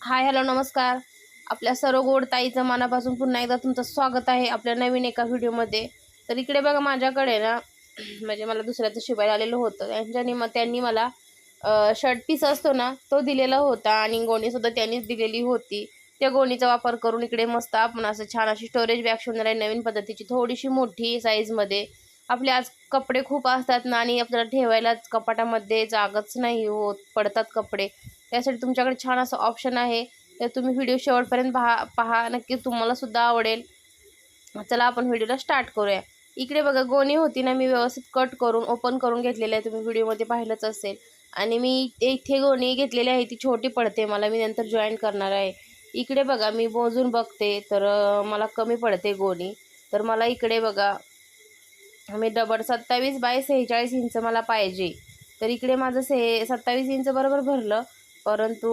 Hi hello नमस्कार. आपल्या सर्व गोड ताईचं मनापासून पुन्हा एकदा तुमचं स्वागत आहे आपल्या नवीन एका व्हिडिओमध्ये. तर इकडे बघा माझ्याकडे ना म्हणजे मला दुसऱ्याचं शिवायला आलेलं होतं. त्यांनी मला शर्ट पीस असतो ना तो दिलेला होता आणि गोणीसुद्धा त्यांनीच दिलेली होती. त्या गोणीचा वापर करून इकडे मस्त आपण असं छान अशी स्टोरेज बॅग शिवणार आहे नवीन पद्धतीची, थोडीशी मोठी साईजमध्ये. आपले आज कपडे खूप असतात ना आणि आपल्याला ठेवायलाच कपाटामध्ये जागाच नाही होत, पडतात कपडे. त्यासाठी तुमच्याकडे छान असं ऑप्शन आहे, तर तुम्ही व्हिडिओ शेवटपर्यंत पहा नक्की तुम्हाला सुद्धा आवडेल. चला आपण व्हिडिओला स्टार्ट करूया. इकडे बघा गोणी होती ना, मी व्यवस्थित कट करून ओपन करून घेतलेली आहे, तुम्ही व्हिडिओमध्ये पाहिलंच असेल. आणि मी इथे गोणी घेतलेली आहे, ती छोटी पडते मला, मी नंतर जॉईन करणार आहे. इकडे बघा मी मोजून बघते तर मला कमी पडते गोणी. तर मला इकडे बघा मी डबल 27 बाय 46 इंच मला पाहिजे. तर इकडे माझं 27 इंच बरोबर भरलं, परंतु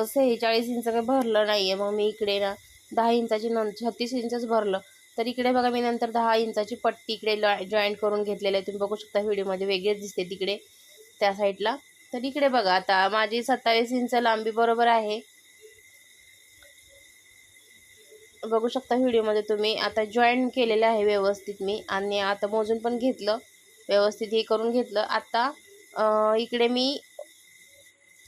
46 इंच काही भरलं नाही आहे. मग मी इकडे ना 10 इंचाची 36 इंचच भरलं. तर इकडे बघा मी नंतर 10 इंचाची पट्टी इकडे जॉईंट करून घेतलेलं आहे. तुम्ही बघू शकता व्हिडिओमध्ये वेगळेच दिसते तिकडे त्या साईडला. तर इकडे बघा आता माझी 27 इंच लांबी बरोबर आहे, बघू शकता व्हिडिओमध्ये तुम्ही. आता जॉईन केलेलं आहे व्यवस्थित मी आणि आता मोजून पण घेतलं, व्यवस्थित हे करून घेतलं. आता इकडे मी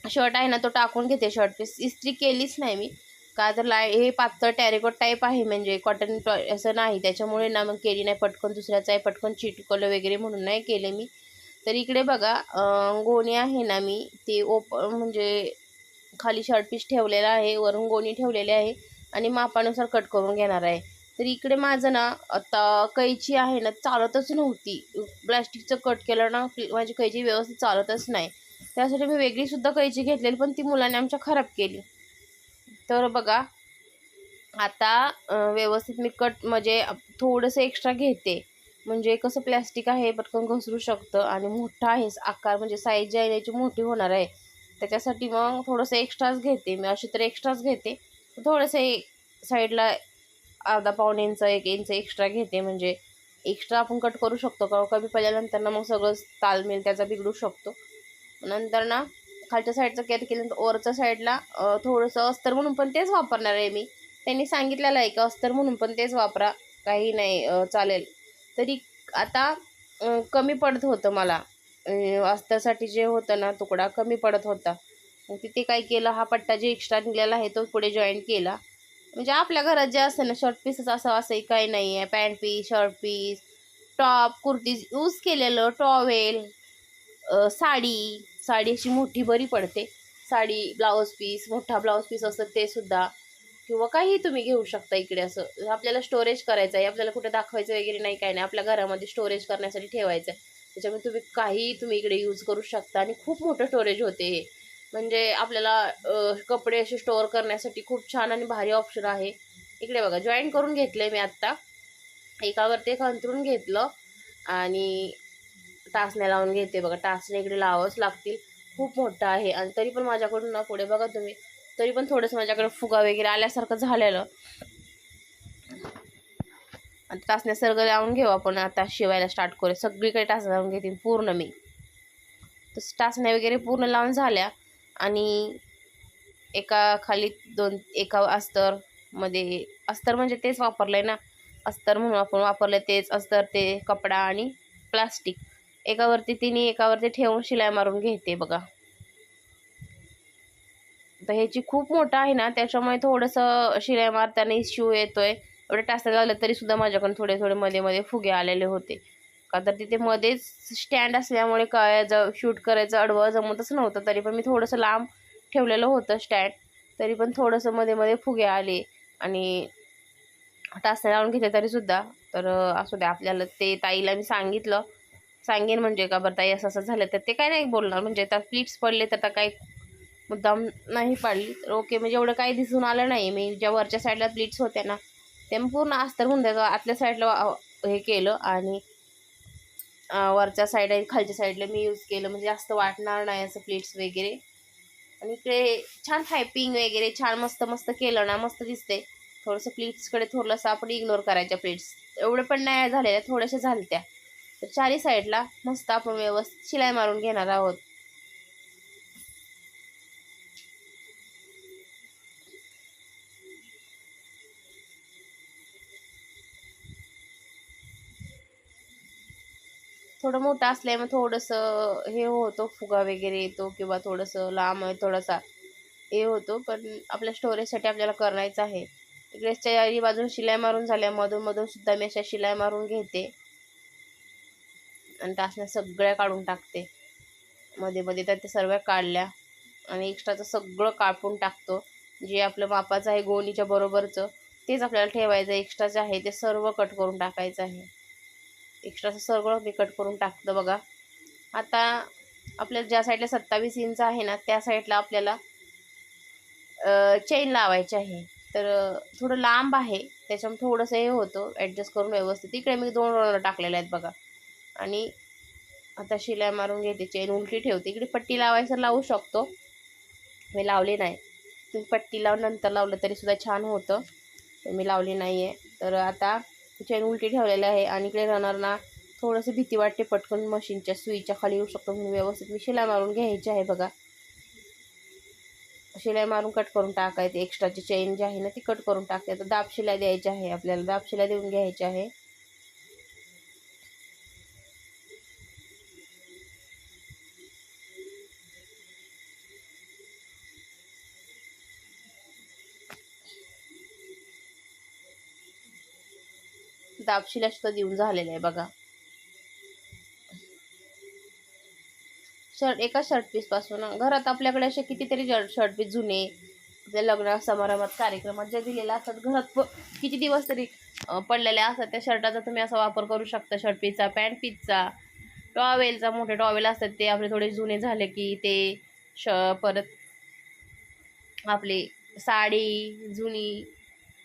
शर्ट आहे ना तो टाकून घेते. शर्ट पीस इस्त्री केलीच नाही मी, का तर हे पातळ टॅरिकोट टाईप आहे, म्हणजे कॉटन असं नाही, त्याच्यामुळे ना मग केली नाही. पटकन दुसऱ्याचं आहे, पटकन चिटकलं वगैरे म्हणून नाही केले मी. तर इकडे बघा गोणी आहे ना, मी ते म्हणजे खाली शर्ट पीस ठेवलेला आहे, वरून गोणी ठेवलेली आहे आणि मापानुसार कट करून घेणार आहे. तर इकडे माझं ना आता कैची आहे ना चालतच नव्हती, प्लॅस्टिकचं कट केलं ना माझी कैची व्यवस्थित चालतच नाही. त्यासाठी मी वेगळीसुद्धा कैची घेतलेली, पण ती मुलाने आमच्या खराब केली. तर बघा आता व्यवस्थित मी कट म्हणजे थोडंसं एक्स्ट्रा घेते, म्हणजे कसं प्लॅस्टिक आहे पटकन घसरू शकतं आणि मोठा आहे आकार, म्हणजे साईज जी आहे त्याची मोठी होणार आहे. त्याच्यासाठी मग थोडंसं एक्स्ट्राच घेते मी, अशी तर एक्स्ट्राच घेते. थोडंसं साईडला अर्धा पाऊण इंच 1 इंच एक्स्ट्रा घेते, म्हणजे एक्स्ट्रा आपण कट करू शकतो. का कमी पडल्यानंतर ना मग सगळं तालमेल त्याचा बिघडू शकतो. नंतर ना खालच्या साईडचं कट केल्यानंतर वरच्या साईडला थोडंसं अस्तर म्हणून पण तेच वापरणार आहे मी. त्यांनी सांगितलेलं आहे की अस्तर म्हणून पण तेच वापरा, काही नाही चालेल. तरी आता कमी पडत होतं मला, अस्तरसाठी जे होतं ना तुकडा कमी पडत होता. मग तिथे काय केलं, हा पट्टा जे एक्स्ट्रा निघलेला आहे तो पुढे जॉईन केला. म्हणजे आपल्या घरात जे असतं ना शर्ट पीसच असंही काही नाही आहे, pant piece, shirt piece, top, kurtis use केलेलं, टॉवेल, साडी अशी मोठी बरी पडते. साडी, ब्लाऊज पीस, मोठा ब्लाऊज पीस असतं ते सुद्धा, किंवा काही तुम्ही घेऊ शकता. इकडे असं आपल्याला स्टोरेज करायचं आहे, आपल्याला कुठे दाखवायचं वगैरे नाही, काही नाही, आपल्या घरामध्ये स्टोरेज करण्यासाठी ठेवायचं आहे. त्याच्यामुळे तुम्ही इकडे यूज करू शकता आणि खूप मोठं स्टोरेज होते हे. म्हणजे आपल्याला कपडे असे स्टोअर करण्यासाठी खूप छान आणि भारी ऑप्शन आहे. इकडे बघा जॉईन करून घेतले मी आत्ता, एकावरती एक अंथरून घेतलं आणि टाचण्या लावून घेते. बघा टाचण्या इकडे लावावंच लागतील, खूप मोठं आहे. आणि तरी पण माझ्याकडून ना पुढे बघा तुम्ही, तरी पण थोडंसं माझ्याकडे फुगा वगैरे आल्यासारखं झालेलं. आता टाचण्या सर्ग लावून घेऊ आपण, आता शिवायला स्टार्ट करू. सगळीकडे टाचण्या लावून घेते पूर्ण मी. तर टाचण्या वगैरे पूर्ण लावून झाल्या आणि एका खाली एका अस्तरमध्ये, अस्तर म्हणजे तेच वापरलंय ना, अस्तर म्हणून आपण वापरलं तेच अस्तर, ते कपडा आणि प्लास्टिक, एकावरती तिन्ही एकावरती ठेवून शिलाई मारून घेते बघा. तर ह्याची खूप मोठं आहे ना, त्याच्यामुळे थोडंसं शिलाई मारताना इश्यू येतोय. एवढे टाचण्या लावलं तरी सुद्धा माझ्याकडून थोडे थोडे मध्ये मध्ये फुगे आलेले होते, का तर तिथे मध्येच स्टँड असल्यामुळे काय शूट करायचं आडवं जमतच नव्हतं. तरी पण मी थोडंसं लांब ठेवलेलं होतं स्टँड, तरी पण थोडंसं मध्ये मध्ये फुगे आले आणि टाचण्या लावून घेतले तरीसुद्धा. तर असू द्या, आपल्याला ते ताईला मी सांगेन म्हणजे का बरं ताई असं असं झालं, तर ते काय नाही बोलणार. म्हणजे आता प्लीट्स पडले तर काही मुद्दाम नाही पाडली तर ओके, म्हणजे एवढं काही दिसून आलं नाही. मी ज्या वरच्या साईडला प्लीट्स होत्या ना त्या पूर्ण अस्तर होऊन द्यायचं, आतल्या साईडला हे केलं आणि वरच्या साईड खालच्या साईडला मी यूज केलं, म्हणजे जास्त वाटणार नाही असं प्लीट्स वगैरे. आणि इकडे छान पायपिंग वगैरे छान मस्त मस्त केलं ना, मस्त दिसते. थोडंसं प्लीट्सकडे थोडंसं आपण इग्नोर करायच्या, प्लीट्स एवढे पण नाही झालेल्या, थोड्याशा झालत्या. तर चारी साईडला मस्त आपण व्यवस्थित शिलाई मारून घेणार आहोत. थोडं मोठं असल्यामुळे थोडंसं हे होतं, फुगा वगैरे येतो किंवा थोडंसं लांब आहे थोडासा हे होतो, पण आपल्या स्टोरेजसाठी आपल्याला करायचं आहे. इकडे चारी बाजून शिलाई मारून झाल्या, मधून मधून सुद्धा मी अशा शिलाई मारून घेते आणि टासण्या सगळ्या काढून टाकते. मध्ये मध्ये तर ते सर्व काढल्या आणि एक्स्ट्राचं सगळं कापून टाकतो. जे आपलं मापाचं आहे गोणीच्या बरोबरचं तेच आपल्याला ठेवायचं, एक्स्ट्राचं आहे ते सर्व कट करून टाकायचं आहे. एक्स्ट्राचं सगळं मी कट करून टाकतं बघा. आता आपल्याला ज्या साईडला 27 इंच आहे ना त्या साईडला आपल्याला चेन लावायची आहे. तर थोडं लांब आहे त्याच्यामुळे थोडंसं हे होतं ॲडजस्ट करून व्यवस्थित. इकडे मी 2 रोलर टाकलेले आहेत बघा. आणि आता शिलाई मारून घेते, चेन उलटी ठेवते. इकडे पट्टी लावायचं लावू शकतो, मी लावली नाही. तुम्ही पट्टी लावून नंतर लावलं तरीसुद्धा छान होतं, मी लावली नाही आहे. तर आता चेन उलटी ठेवलेलं आहे आणि इकडे रनरना थोडंसं भीती वाटते, पटकन मशीनच्या सुईच्या खाली येऊ शकतो म्हणून व्यवस्थित मी शिलाई मारून घ्यायची आहे बघा. शिलाई मारून कट करून टाकायचे. एक्स्ट्राची चेन जी आहे ना ती कट करून टाकते. आता दाब शिलाई द्यायची आहे आपल्याला, दाब शिलाई देऊन घ्यायची आहे. दाब शिलाई सुद्धा देऊन झालेलं आहे बघा. एका शर्ट पीस पासून घरात आपल्याकडे असे कितीतरी शर्ट पीस जुने आपल्या लग्न समारंभात कार्यक्रमात जे दिलेले असतात, घरात किती दिवस तरी पडलेले असतात, त्या शर्टाचा तुम्ही असा वापर करू शकता. शर्ट पीसचा, पॅन्ट पीसचा, टॉवेलचा, मोठे टॉवेल असतात ते आपले थोडे जुने झाले की ते परत आपली साडी जुनी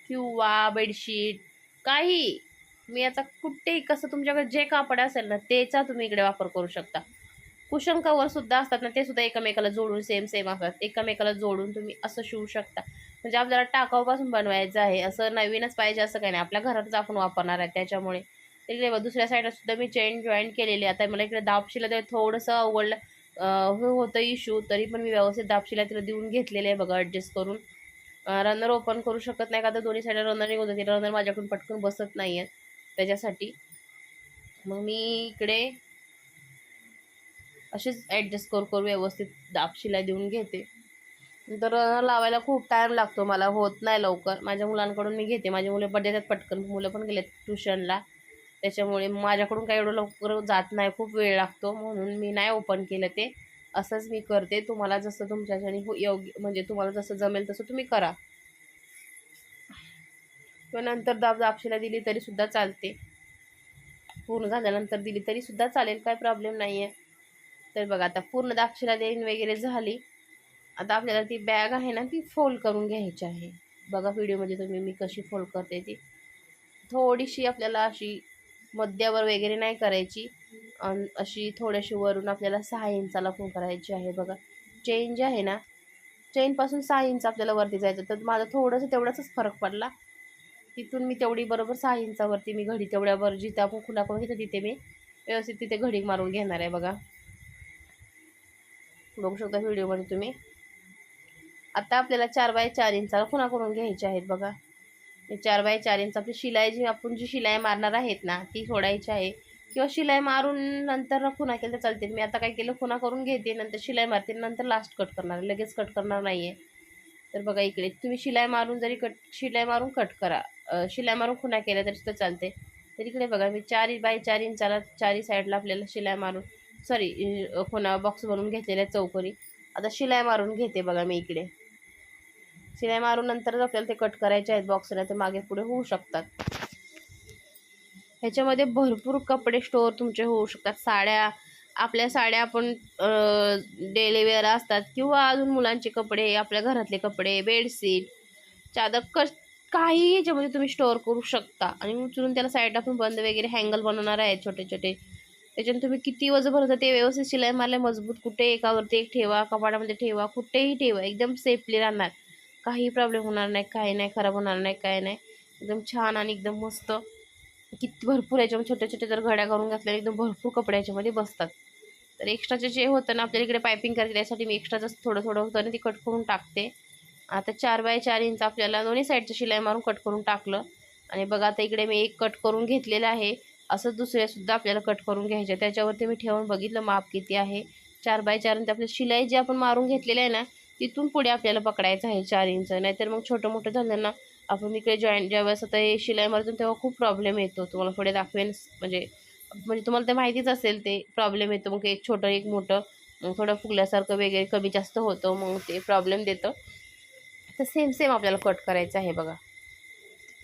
किंवा बेडशीट काही, मी आता कुठेही कसं तुमच्याकडे जे कापड असेल ना त्याचा तुम्ही इकडे वापर करू शकता. कुशन कवर सुद्धा असतात ना ते सुद्धा एकमेकाला जोडून सेम असतात, एकमेकाला जोडून तुम्ही असं शिवू शकता. म्हणजे आपल्याला टाकाऊपासून बनवायचं आहे, असं नवीनच पाहिजे असं काही नाही, आपल्या घरातच आपण वापरणार आहे. त्याच्यामुळे इकडे दुसऱ्या साईडला सुद्धा मी चेन जॉईन केलेली. आता मला इकडे दाबशिला ते थोडंसं अवघडलं होतं इश्यू, तरी पण मी व्यवस्थित दाबशिला तिला देऊन घेतलेलं आहे बघा ॲडजस्ट करून. रनर ओपन करू शकत नाही का, तर दोन्ही साईडला रनर निघून जाते, रनर माझ्याकडून पटकन बसत नाही आहे त्याच्यासाठी. मग मी इकडे असेच ॲडजस्ट करू व्यवस्थित दाब शिलाई देऊन घेते. तर लावायला खूप टाईम लागतो, मला होत नाही लवकर. माझ्या मुलांकडून मी घेते, माझी मुलं पण देतात पटकन, मुलं पण गेलेत ट्युशनला, त्याच्यामुळे माझ्याकडून काही एवढं लवकर जात नाही, खूप वेळ लागतो, म्हणून मी नाही ओपन केलं ते. असंच मी करते. तुम्हाला जसं तुमच्याच्याने योग्य म्हणजे तुम्हाला जसं जमेल तसं तुम्ही करा. किंवा नंतर दाबशिलाई दिली तरीसुद्धा चालते, पूर्ण झाल्यानंतर दिली तरीसुद्धा चालेल, काय प्रॉब्लेम नाही आहे. तर बघा आता पूर्ण दाबशिलाई देऊन वगैरे झाली. आता आपल्याला ती बॅग आहे ना ती फोल्ड करून घ्यायची आहे बघा. व्हिडिओमध्ये तुम्ही मी कशी फोल्ड करते ती थोडीशी आपल्याला अशी मध्यावर वगैरे नाही करायची, अशी थोडीशी वरून आपल्याला 6 इंचाला फोल्ड करायची आहे बघा. चेन जी आहे ना चेनपासून 6 इंच आपल्याला वरती जायचं, तर माझं थोडंसं तेवढाच फरक पडला. तिथून मी तेवढी बरोबर 6 इंचावरती मी घडी तेवढ्यावर जिथे आपण खुला करून घेतो तिथे मी व्यवस्थित तिथे घडी मारून घेणार आहे बघा. बघू शकता व्हिडिओमध्ये तुम्ही. आता आपल्याला 4 बाय 4 इंचाला खुणा करून घ्यायच्या आहेत बघा. 4 बाय 4 इंच आपली शिलाई जी शिलाई मारणार आहेत ना ती सोडायची आहे, किंवा शिलाई मारून नंतर खुणा केलं तर चालते. मी आता काय केलं, खुणा करून घेते, नंतर शिलाई मारते, नंतर लास्ट कट करणार, लगेच कट करणार नाही आहे. तर बघा इकडे तुम्ही शिलाई मारून जरी शिलाई मारून कट करा, शिलाई मारून खुणा केल्या तरी सुद्धा चालते. तर इकडे बघा मी 4 बाय 4 इंचाला चारी साईडला आपल्याला शिलाई मारून खुणा बॉक्स बनवून घेतलेल्या चौकोनी. आता शिलाई मारून घेते बघा मी इकडे. शिलाई मारून नंतरच आपल्याला ते कट करायचे आहेत बॉक्स, नाही तर मागे पुढे होऊ शकतात. ह्याच्यामध्ये भरपूर कपडे स्टोअर तुमचे होऊ शकतात. आपल्या साड्या आपण डेली वेअर असतात, किंवा अजून मुलांचे कपडे, आपल्या घरातले कपडे, बेडशीट, चादर, काही ह्याच्यामध्ये तुम्ही स्टोअर करू शकता. आणि उचलून त्याला साईडला पण बंद वगैरे हँगल बनवणार आहे छोटे छोटे. त्याच्याने तुम्ही किती वजन भरता ते व्यवस्थित शिलाई मारले मजबूत, कुठे एकावरती एक ठेवा, कपाटामध्ये ठेवा, कुठेही ठेवा, एकदम सेफली राहणार, काही प्रॉब्लेम होणार नाही, काही नाही, खराब होणार नाही, काय नाही, एकदम छान आणि एकदम मस्त. किती भरपूर याच्यामध्ये छोट्या छोट्या जर घड्या करून घातल्या एकदम भरपूर कपडे याच्यामध्ये बसतात. तर एक्स्ट्राचे जे होतं ना आपल्याला इकडे पायपिंग करायची, त्यासाठी मी एक्स्ट्राचं थोडं होतं ना ती कट करून टाकते. आता 4 बाय 4 इंच आपल्याला दोन्ही साईडची शिलाई मारून कट करून टाकलं. आणि बघा आता इकडे मी एक कट करून घेतलेलं आहे. असं दुसऱ्यासुद्धा आपल्याला कट करून घ्यायचे. त्याच्यावरती मी ठेवून बघितलं माप किती आहे, 4 बाय 4. आणि आपली शिलाई जी आपण मारून घेतलेली आहे ना, तिथून पुढे आपल्याला पकडायचं आहे 4 इंच. नाहीतर मग छोटं मोठं झालं ना, आपण इकडे जॉईंट ज्यावेळेस आता हे शिलाई मारतो तेव्हा खूप प्रॉब्लेम येतो. तुम्हाला पुढे दाखवेन, म्हणजे तुम्हाला ते माहितीच असेल, ते प्रॉब्लेम येतो. मग एक छोटं एक मोठं मग थोडं फुगल्यासारखं वगैरे कमी जास्त होतं, मग ते प्रॉब्लेम देतं. तर सेम सेम आपल्याला कट करायचं आहे बघा.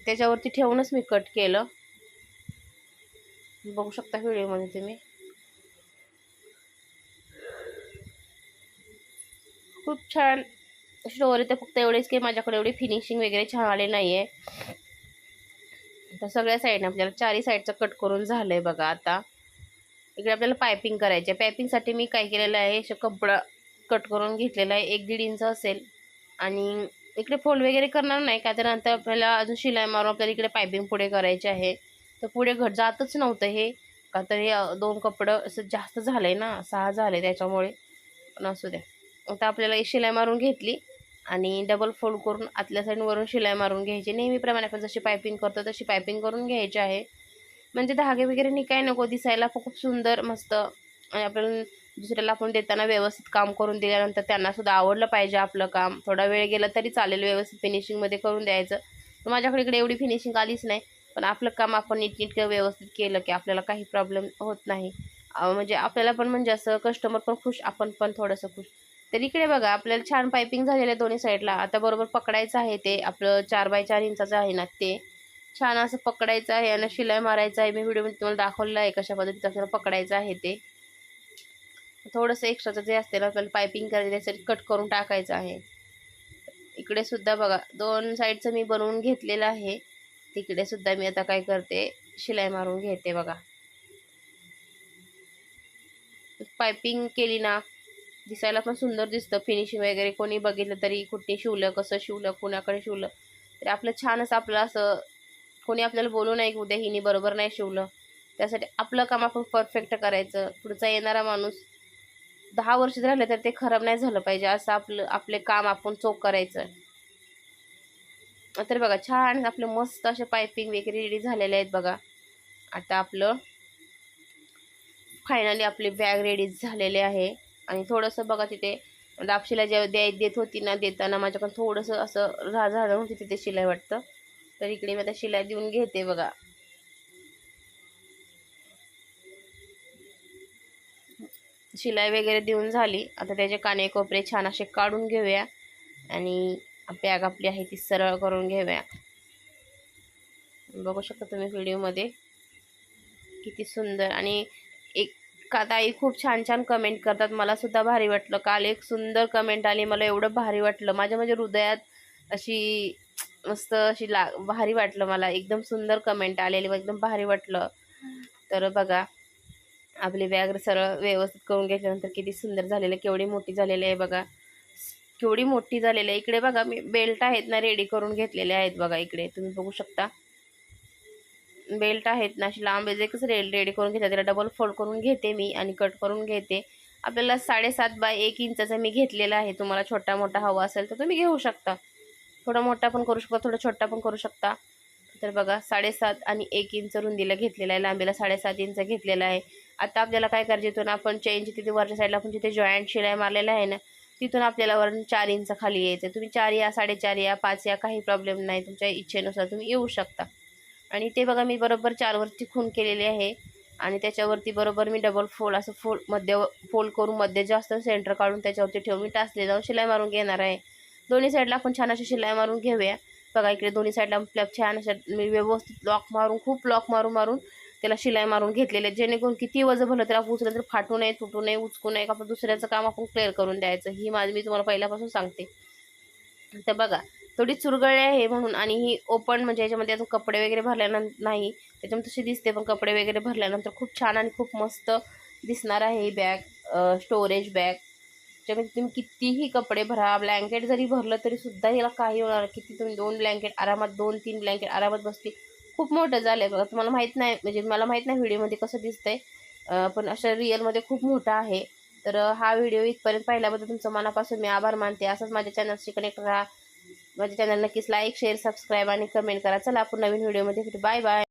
त्याच्यावरती ठेवूनच मी कट केलं, बघू शकता व्हिडिओमध्ये तुम्ही. खूप छान स्टोरी. तर फक्त एवढेच की माझ्याकडे एवढी फिनिशिंग वगैरे छान आले नाही आहे. तर सगळ्या साईडने आपल्याला 4ही साईडचं कट करून झालं आहे बघा. आता इकडे आपल्याला पायपिंग करायची आहे. पायपिंगसाठी मी काय केलेलं आहे, कपडा कट करून घेतलेला आहे, 1-1.5 इंच असेल. आणि इकडे फोल्ड वगैरे करणार नाही, का तर नंतर आपल्याला अजून शिलाई मारून आपल्याला इकडे पायपिंग पुढे करायची आहे. तर पुढे घट जातच नव्हतं हे, का तर हे 2 कपडं असं जास्त झालं आहे ना, 6 झाले त्याच्यामुळे. पण असू द्या. आता आपल्याला शिलाई मारून घेतली आणि डबल फोल्ड करून आतल्या साईडवरून शिलाई मारून घ्यायची. नेहमीप्रमाणे आपण जशी पायपिंग करतो तशी पायपिंग करून घ्यायची आहे. म्हणजे धागे वगैरे निघाय नको, दिसायला खूप सुंदर मस्त. आणि आपण दुसऱ्याला आपण देताना व्यवस्थित काम करून दिल्यानंतर त्यांनासुद्धा आवडलं पाहिजे आपलं काम. थोडा वेळ गेला तरी चालेल, व्यवस्थित फिनिशिंगमध्ये करून द्यायचं. तर माझ्याकडे इकडे एवढी फिनिशिंग आलीच नाही, पण आपलं काम आपण नीटनेटकं व्यवस्थित केलं की आपल्याला काही प्रॉब्लेम होत नाही. म्हणजे आपल्याला पण म्हणजे असं कस्टमर पण खुश, आपण पण थोडंसं खुश. तर इकडे बघा आपल्याला छान पायपिंग झालेलं आहे दोन्ही साईडला. आता बरोबर पकडायचं आहे ते आपलं 4 बाय 4 इंचाचं आहे ना, ते छान असं पकडायचं आहे आणि शिलाई मारायचं आहे. मी व्हिडिओमध्ये तुम्हाला दाखवलं आहे कशा पद्धतीचं आपल्याला पकडायचं आहे. ते थोडंसं एक्स्ट्राचं जे असते ना आपल्याला पायपिंग करायचं त्यासाठी कट करून टाकायचं आहे. इकडे सुद्धा बघा 2 साईडचं मी बनवून घेतलेलं आहे. तिकडे सुद्धा मी आता काय करते, शिलाई मारून घेते बघा. पायपिंग केली ना, दिसायला पण सुंदर दिसतं. फिनिशिंग वगैरे कोणी बघितलं तरी कुठे शिवलं, कसं शिवलं, कुणाकडे शिवलं, तर आपलं छानच आपलं असं कोणी आपल्याला बोलू नाही की उद्या हिने बरोबर नाही शिवलं. त्यासाठी आपलं काम आपण परफेक्ट करायचं. पुढचा येणारा माणूस 10 वर्ष राहिलं तर ते खराब नाही झालं पाहिजे, असं आपले काम आपण चोख करायचं. तर बघा छान आपलं मस्त असे पायपिंग वगैरे रेडी झालेले आहेत बघा. आता आपलं फायनली आपली बॅग रेडी झालेली आहे. आणि थोडंसं बघा तिथे दापशीला जेव्हा देत होती ना, देताना माझ्याकडून थोडंसं असं झालं होती तिथे शिलाई वाटतं. तर इकडे मी आता शिलाई देऊन घेते बघा. शिलाई वगैरे देऊन झाली. आता त्याचे काने कोपरे छान असे काढून घेऊया आणि बॅग आपली आहे ती सरळ करून घेऊया. बघू शकता तुम्ही व्हिडिओमध्ये किती सुंदर. आणि एक ताई खूप छान छान कमेंट करतात, मला सुद्धा भारी वाटलं. काल एक सुंदर कमेंट आली, मला एवढं भारी वाटलं, माझ्या म्हणजे हृदयात अशी मस्त अशी भारी वाटलं मला. एकदम सुंदर कमेंट आलेली, एकदम भारी वाटलं. तर बघा आपली बॅग सरळ व्यवस्थित करून घेतल्यानंतर किती सुंदर झालेलं, केवढी मोठी झालेली आहे बघा, केवढी मोठी झालेली आहे. इकडे बघा मी बेल्ट आहेत ना रेडी करून घेतलेले आहेत बघा. इकडे तुम्ही बघू शकता बेल्ट आहेत ना अशी लांब एकच रेडी करून घेते. त्याला डबल फोल्ड करून घेते मी आणि कट करून घेते. आपल्याला 7.5 बाय 1 इंचाचा मी घेतलेला आहे. तुम्हाला छोटा मोठा हवा असेल तर तुम्ही घेऊ शकता, थोडा मोठा पण करू शकता, थोडा छोटा पण करू शकता. तर बघा 7.5 आणि 1 इंच रुंदीला घेतलेला आहे, लांबीला 7.5 इंच घेतलेला आहे. आता आपल्याला काय करायचं, इथून आपण चेनची तिथे वरच्या साईडला आपण जिथे जॉईंट शिलाई मारलेला आहे ना, तिथून आपल्याला वरून 4 इंच खाली यायचं. तुम्ही 4 या, 4.5 या, 5 या, काही प्रॉब्लेम नाही, तुमच्या इच्छेनुसार तुम्ही येऊ शकता. आणि ते बघा मी बरोबर 4 वरती खून केलेली आहे आणि त्याच्यावरती बरोबर मी डबल फोल्ड असं मध्ये फोल्ड करून मध्ये जास्त सेंटर काढून त्याच्यावरती ठेवून मी टाचले जाऊन शिलाई मारून घेणार आहे. दोन्ही साईडला आपण छान अशी शिलाई मारून घेऊया बघा. इकडे दोन्ही साईडला आपल्या छान अशा मी व्यवस्थित लॉक मारून खूप लॉक मारून त्याला शिलाई मारून घेतलेले, जेणेकरून किती वजन भरलं त्याला उचलं तर फाटू नये, तुटू नये, उचकू नये, आपण दुसऱ्याचं काम आपण क्लिअर करून द्यायचं. ही मी तुम्हाला पहिल्यापासून सांगते. तर बघा थोडी चुरगळली आहे म्हणून, आणि ही ओपन म्हणजे याच्यामध्ये अजून कपडे वगैरे भरल्यानंतर नाही, त्याच्यामुळे तशी दिसते, पण कपडे वगैरे भरल्यानंतर खूप छान आणि खूप मस्त दिसणार आहे ही बॅग. स्टोरेज बॅग, त्याच्यामध्ये तुम्ही कितीही कपडे भरा, ब्लँकेट जरी भरलं तरी सुद्धा याला काही होणार. किती तुम्ही 2 ब्लँकेट आरामात, 2-3 ब्लँकेट आरामात बसते. खूप मोठं झालं आहे बघा. तुम्हाला माहीत नाही, म्हणजे मला माहीत नाही व्हिडिओमध्ये कसं दिसतंय, पण अशा रिअलमध्ये खूप मोठा आहे. तर हा व्हिडिओ इथपर्यंत पाहिल्याबद्दल तुमचं मनापासून मी आभार मानते. असंच माझ्या चॅनलशी कनेक्ट राहा. माझ्या चॅनल नक्कीच लाईक, शेअर, सबस्क्राईब आणि कमेंट करा. चला आपण नवीन व्हिडिओमध्ये भेटू. Bye bye.